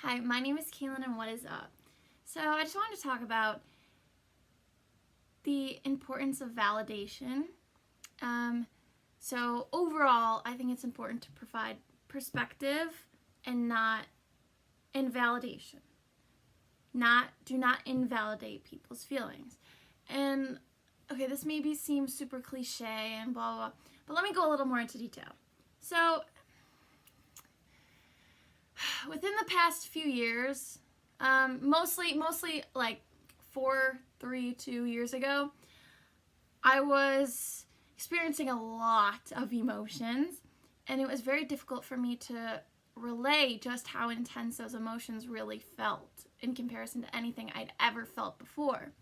Hi, my name is Kaylin and what is up? So I just wanted to talk about the importance of validation. Um, so overall, I think it's important to provide perspective and not invalidation. Do not invalidate people's feelings. And okay, this maybe seems super cliche and blah blah, blah, but let me go a little more into detail. So within the past few years, mostly like 2 years ago, I was experiencing a lot of emotions, and it was very difficult for me to relay just how intense those emotions really felt in comparison to anything I'd ever felt before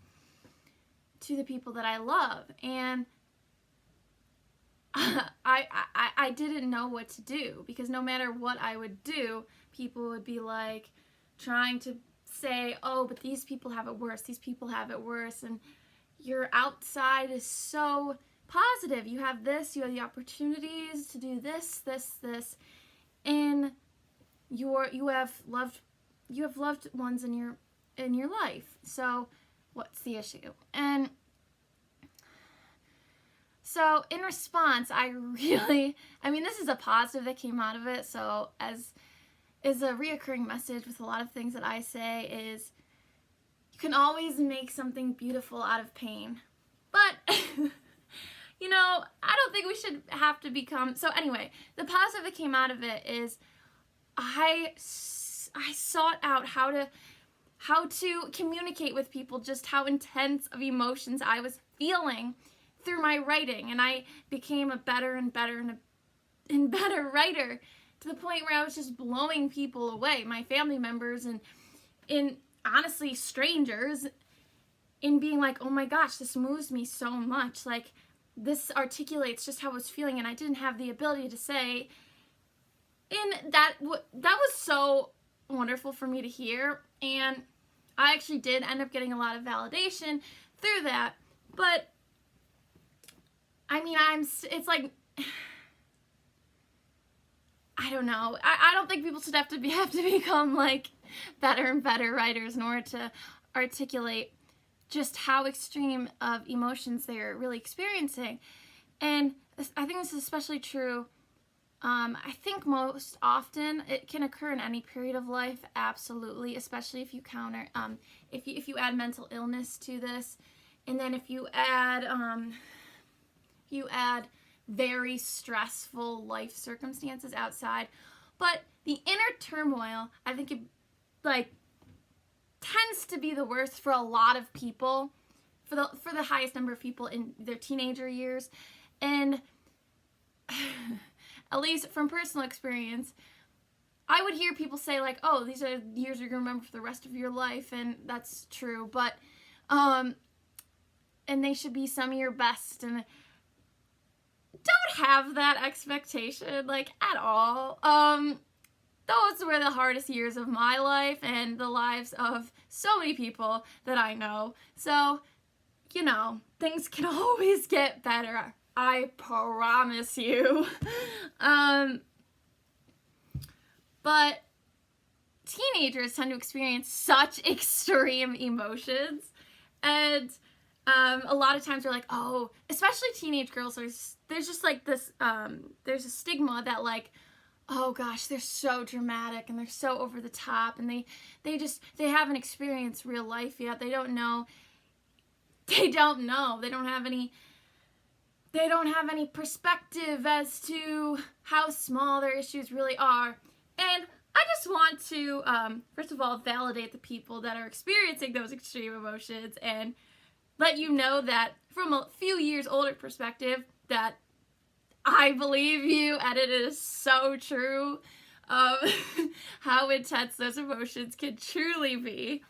to the people that I love. And I didn't know what to do, because no matter what I would do, people would be like trying to say, oh, but these people have it worse, and your outside is so positive. You have this, you have the opportunities to do this, and you have loved ones in your life. So what's the issue? And so in response, this is a positive that came out of it. So as is a reoccurring message with a lot of things that I say is, you can always make something beautiful out of pain. But, I don't think we should have to become, so anyway, the positive that came out of it is I sought out how to communicate with people just how intense of emotions I was feeling through my writing, and I became a better and better writer, to the point where I was just blowing people away, my family members and honestly strangers, in being like, oh my gosh, this moves me so much, like this articulates just how I was feeling, and I didn't have the ability to say. And that was so wonderful for me to hear, and I actually did end up getting a lot of validation through that. But it's like, I don't know. I don't think people should have to become like better and better writers in order to articulate just how extreme of emotions they're really experiencing. And I think this is especially true. I think most often it can occur in any period of life, absolutely, especially if you if you add mental illness to this, and then if you add very stressful life circumstances outside. But the inner turmoil, I think it tends to be the worst for a lot of people, for the highest number of people in their teenager years. And at least from personal experience, I would hear people say like, oh, these are years you're gonna remember for the rest of your life, and that's true, but and they should be some of your best, and don't have that expectation, like, at all. Those were the hardest years of my life and the lives of so many people that I know. So, things can always get better. I promise you. But teenagers tend to experience such extreme emotions, and a lot of times we're like, oh, especially teenage girls, there's just like this, there's a stigma that like, oh gosh, they're so dramatic and they're so over the top, and they haven't experienced real life yet. They don't know. They don't have any perspective as to how small their issues really are. And I just want to, first of all, validate the people that are experiencing those extreme emotions, and let you know that from a few years older perspective, that I believe you, and it is so true how intense those emotions can truly be.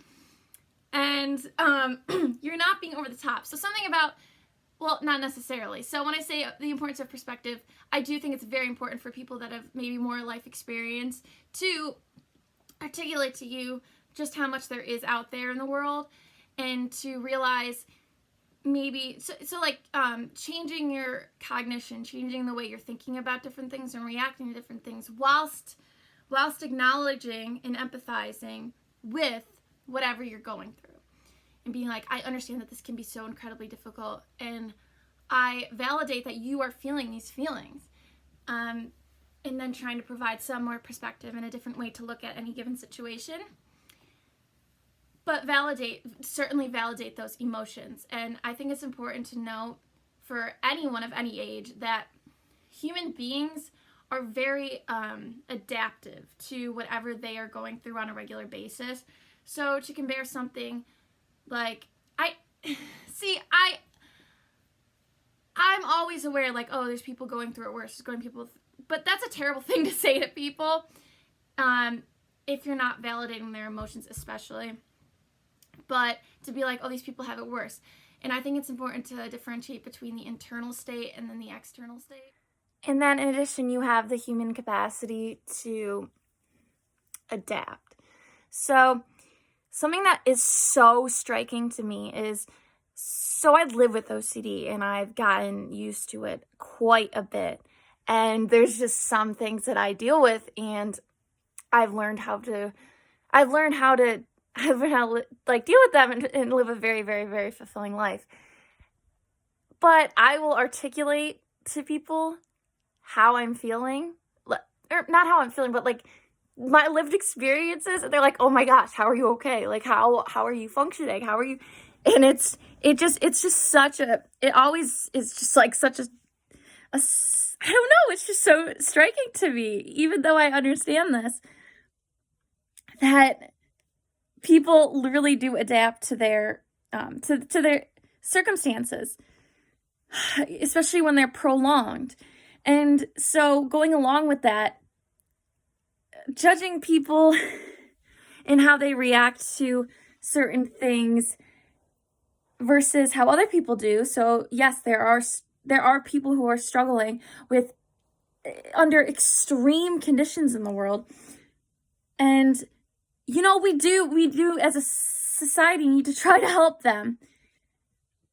And you're not being over the top. So something about, well, not necessarily. So when I say the importance of perspective, I do think it's very important for people that have maybe more life experience to articulate to you just how much there is out there in the world, and to realize maybe, changing your cognition, changing the way you're thinking about different things and reacting to different things whilst whilst acknowledging and empathizing with whatever you're going through. And being like, I understand that this can be so incredibly difficult, and I validate that you are feeling these feelings. And then trying to provide some more perspective and a different way to look at any given situation. But certainly validate those emotions. And I think it's important to note for anyone of any age that human beings are very adaptive to whatever they are going through on a regular basis. So to compare something like, I'm always aware, like, oh, there's people going through it worse, but that's a terrible thing to say to people, if you're not validating their emotions especially. But to be like, oh, these people have it worse. And I think it's important to differentiate between the internal state and then the external state. And then in addition, you have the human capacity to adapt. So something that is so striking to me is, so I live with OCD and I've gotten used to it quite a bit. And there's just some things that I deal with, and I've learned how to like deal with them and live a very, very, very fulfilling life. But I will articulate to people how I'm feeling, or not how I'm feeling, but like my lived experiences. And they're like, oh my gosh, how are you okay? Like, how are you functioning? How are you? And it always is just like such a I don't know, it's just so striking to me, even though I understand this, that people really do adapt to their to their circumstances, especially when they're prolonged. And so going along with that, judging people and how they react to certain things versus how other people do. So yes, there are people who are struggling with under extreme conditions in the world. And we do as a society need to try to help them.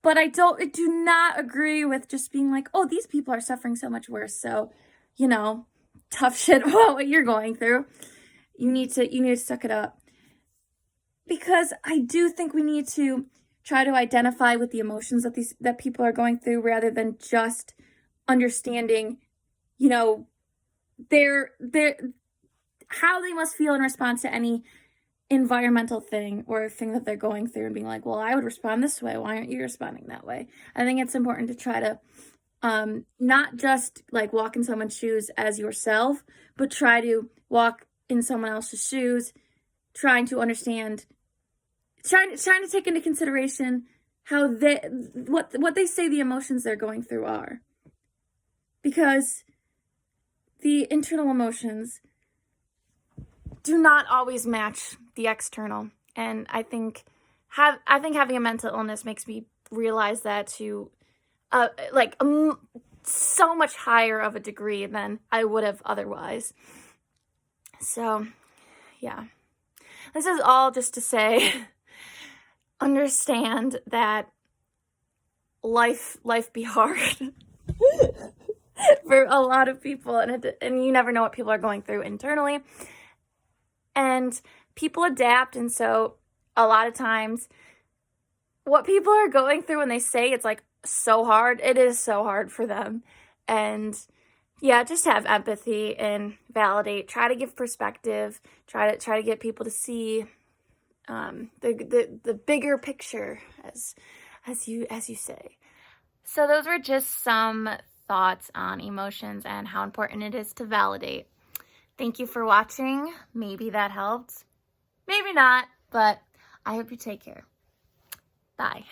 But I do not agree with just being like, oh, these people are suffering so much worse. So, tough shit about what you're going through. You need to suck it up. Because I do think we need to try to identify with the emotions that people are going through, rather than just understanding, their how they must feel in response to any environmental thing or thing that they're going through, and being like, well, I would respond this way. Why aren't you responding that way? I think it's important to try to not just like walk in someone's shoes as yourself, but try to walk in someone else's shoes, trying to understand, trying to take into consideration how what they say the emotions they're going through are. Because the internal emotions do not always match the external. And I think having a mental illness makes me realize that to so much higher of a degree than I would have otherwise. So, yeah. This is all just to say, understand that life be hard for a lot of people, and you never know what people are going through internally. And people adapt, and so a lot of times what people are going through when they say it's like so hard, it is so hard for them. And yeah, just have empathy and validate, try to give perspective, try to get people to see the bigger picture, as you say. So those were just some thoughts on emotions and how important it is to validate. Thank you for watching. Maybe that helped. Maybe not, but I hope you take care. Bye.